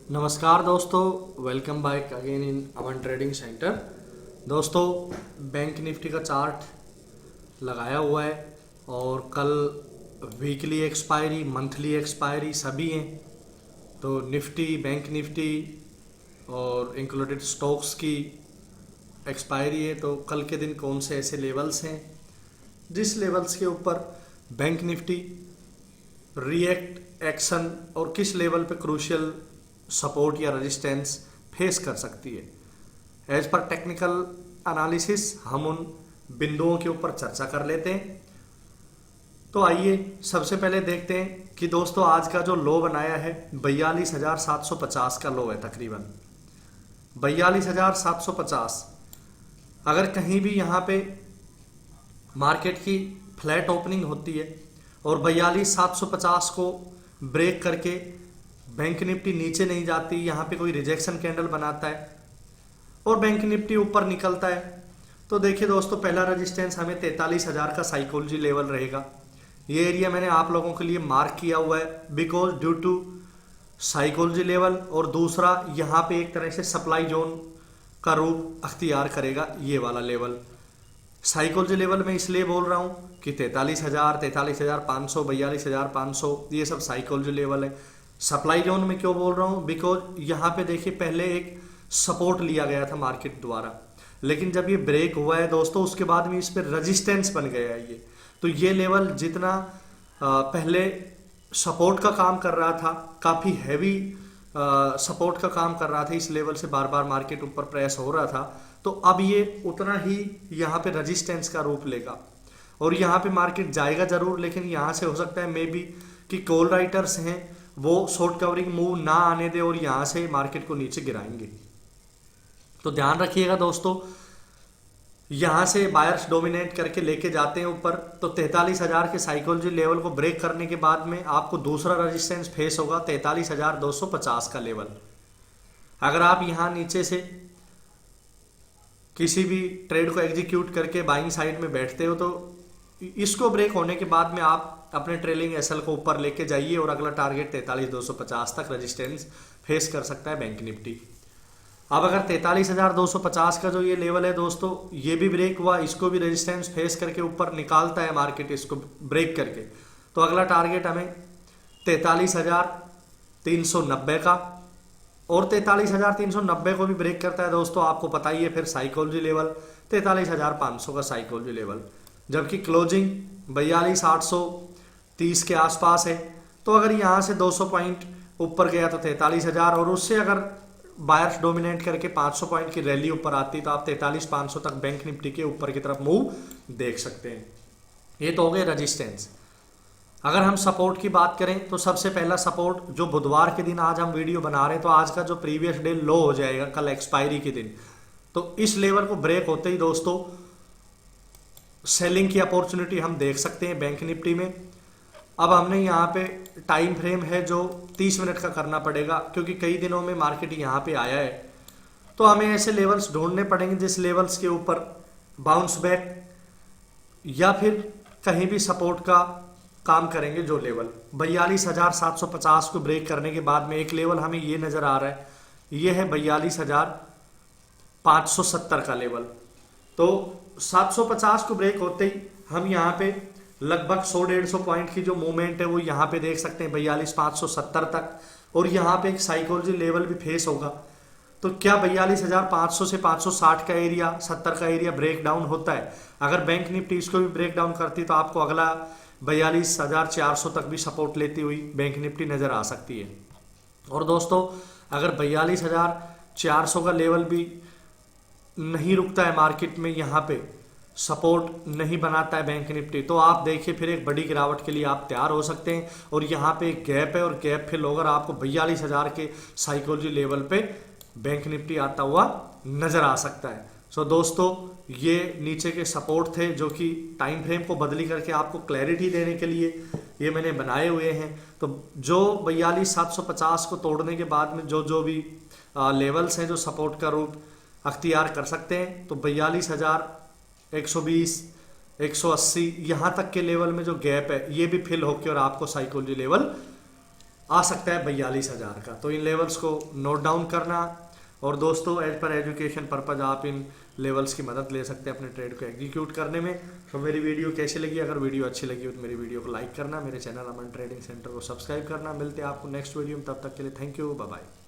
नमस्कार दोस्तों, welcome back again in Aman trading centre. दोस्तों, बैंक निफ्टी का चार्ट लगाया हुआ है और कल वीकली एक्सपायरी, मंथली एक्सपायरी सभी हैं। तो निफ्टी, बैंक निफ्टी और इंक्लूडेड स्टॉक्स की एक्सपायरी है। तो कल के दिन कौन से ऐसे लेवल्स हैं जिस लेवल्स के ऊपर बैंक निफ्टी रिएक्ट एक्शन और किस लेवल पे क्रूशियल सपोर्ट या रेजिस्टेंस फेस कर सकती है। एज पर टेक्निकल एनालिसिस हम उन बिंदुओं के ऊपर चर्चा कर लेते हैं। तो आइए सबसे पहले देखते हैं कि दोस्तों आज का जो लो बनाया है 42,750 का लो है, तकरीबन 42,750। अगर कहीं भी यहाँ पे मार्केट की फ्लैट ओपनिंग होती है और 42,750 को ब्रेक करके बैंक निफ्टी नीचे नहीं जाती, यहाँ पे कोई रिजेक्शन कैंडल बनाता है और बैंक निफ्टी ऊपर निकलता है, तो देखिए दोस्तों, पहला रेजिस्टेंस हमें 43,000 का साइकोलॉजी लेवल रहेगा। ये एरिया मैंने आप लोगों के लिए मार्क किया हुआ है because due to psychology level, और दूसरा यहाँ पे एक तरह से सप्लाई जोन का रूप अख्तियार करेगा ये वाला लेवल। साइकोलॉजी लेवल में इसलिए बोल रहा हूँ कि 43,000, 43,500, 42,500 ये सब साइकोलॉजी लेवल है। सप्लाई जोन में क्यों बोल रहा हूँ, बिकॉज यहाँ पे देखिए पहले एक सपोर्ट लिया गया था मार्केट द्वारा, लेकिन जब ये ब्रेक हुआ है दोस्तों, उसके बाद में इस पर रेजिस्टेंस बन गया है ये। तो ये लेवल जितना पहले सपोर्ट का काम कर रहा था, काफ़ी हैवी सपोर्ट का काम कर रहा था, इस लेवल से बार बार मार्केट ऊपर प्रेस हो रहा था, तो अब ये उतना ही यहाँ पे रेजिस्टेंस का रूप लेगा और यहाँ पे मार्केट जाएगा जरूर, लेकिन यहाँ से हो सकता है मे बी कि कॉल राइटर्स हैं वो शॉर्ट कवरिंग मूव ना आने दे और यहाँ से मार्केट को नीचे गिराएंगे। तो ध्यान रखिएगा दोस्तों, यहाँ से बायर्स डोमिनेट करके लेके जाते हैं ऊपर, तो 43,000 के साइकोलॉजी लेवल को ब्रेक करने के बाद में आपको दूसरा रेजिस्टेंस फेस होगा 43,250 का लेवल। अगर आप यहाँ नीचे से किसी भी ट्रेड को एग्जीक्यूट करके बाइंग साइड में बैठते हो तो इसको ब्रेक होने के बाद में आप अपने ट्रेलिंग एसएल को ऊपर लेके जाइए और अगला टारगेट 43,250 तक रेजिस्टेंस फेस कर सकता है बैंक निफ्टी। अब अगर 43,250 का जो ये लेवल है दोस्तों, ये भी ब्रेक हुआ, इसको भी रेजिस्टेंस फेस करके ऊपर निकालता है मार्केट इसको ब्रेक करके, तो अगला टारगेट हमें 43,390 का, और 43,390 को भी ब्रेक करता है दोस्तों, आपको पता ही है फिर साइकोलॉजी लेवल 43,500 का साइकोलॉजी लेवल, जबकि क्लोजिंग 42,830 के आसपास है। तो अगर यहाँ से 200 पॉइंट ऊपर गया तो 43,000, और उससे अगर बायर्स डोमिनेट करके 500 पॉइंट की रैली ऊपर आती तो आप 43,500 तक बैंक निफ्टी के ऊपर की तरफ मूव देख सकते हैं। ये तो हो गए रेजिस्टेंस। अगर हम सपोर्ट की बात करें तो सबसे पहला सपोर्ट जो बुधवार के दिन आज हम वीडियो बना रहे हैं, तो आज का जो प्रीवियस डे लो हो जाएगा कल एक्सपायरी के दिन, तो इस लेवल को ब्रेक होते ही दोस्तों सेलिंग की अपॉर्चुनिटी हम देख सकते हैं बैंक निफ्टी में। अब हमने यहाँ पे टाइम फ्रेम है जो 30 मिनट का करना पड़ेगा, क्योंकि कई दिनों में मार्केट यहाँ पे आया है, तो हमें ऐसे लेवल्स ढूंढने पड़ेंगे जिस लेवल्स के ऊपर बाउंस बैक या फिर कहीं भी सपोर्ट का काम करेंगे। जो लेवल 42,750 को ब्रेक करने के बाद में एक लेवल हमें ये नजर आ रहा है, ये है 42,570 का लेवल। तो 750 को ब्रेक होते ही हम यहाँ पे लगभग 100-150 पॉइंट की जो मूवमेंट है वो यहाँ पे देख सकते हैं 42,570 तक, और यहाँ पे एक साइकोलॉजी लेवल भी फेस होगा। तो क्या 42,500 से 560 का एरिया, 70 का एरिया ब्रेक डाउन होता है? अगर बैंक निफ्टी इसको भी ब्रेक डाउन करती तो आपको अगला 42,400 तक भी सपोर्ट लेती हुई बैंक निफ्टी नजर आ सकती है। और दोस्तों, अगर 42,400 का लेवल भी नहीं रुकता है मार्केट में, यहाँ पे सपोर्ट नहीं बनाता है बैंक निफ्टी, तो आप देखिए फिर एक बड़ी गिरावट के लिए आप तैयार हो सकते हैं। और यहाँ पे एक गैप है, और गैप फिल होकर आपको 42,000 के साइकोलॉजी लेवल पे बैंक निफ्टी आता हुआ नजर आ सकता है। सो दोस्तों, ये नीचे के सपोर्ट थे जो कि टाइम फ्रेम को बदली करके आपको क्लैरिटी देने के लिए ये मैंने बनाए हुए हैं। तो जो 42,750 को तोड़ने के बाद में जो जो भी लेवल्स हैं जो सपोर्ट का रूप अख्तियार कर सकते हैं, तो 42,120, 180 यहाँ तक के लेवल में जो गैप है ये भी फिल होकर और आपको साइकोलॉजी लेवल आ सकता है 42,000 का। तो इन लेवल्स को नोट डाउन करना, और दोस्तों एज पर एजुकेशन पर्पज आप इन लेवल्स की मदद ले सकते हैं अपने ट्रेड को एग्जीक्यूट करने में। तो मेरी वीडियो कैसी लगी? अगर वीडियो अच्छी लगी हो तो मेरी वीडियो को लाइक करना, मेरे चैनल अमन ट्रेडिंग सेंटर को सब्सक्राइब करना। मिलते हैं आपको नेक्स्ट वीडियो में, तब तक के लिए थैंक यू, बाय बाय।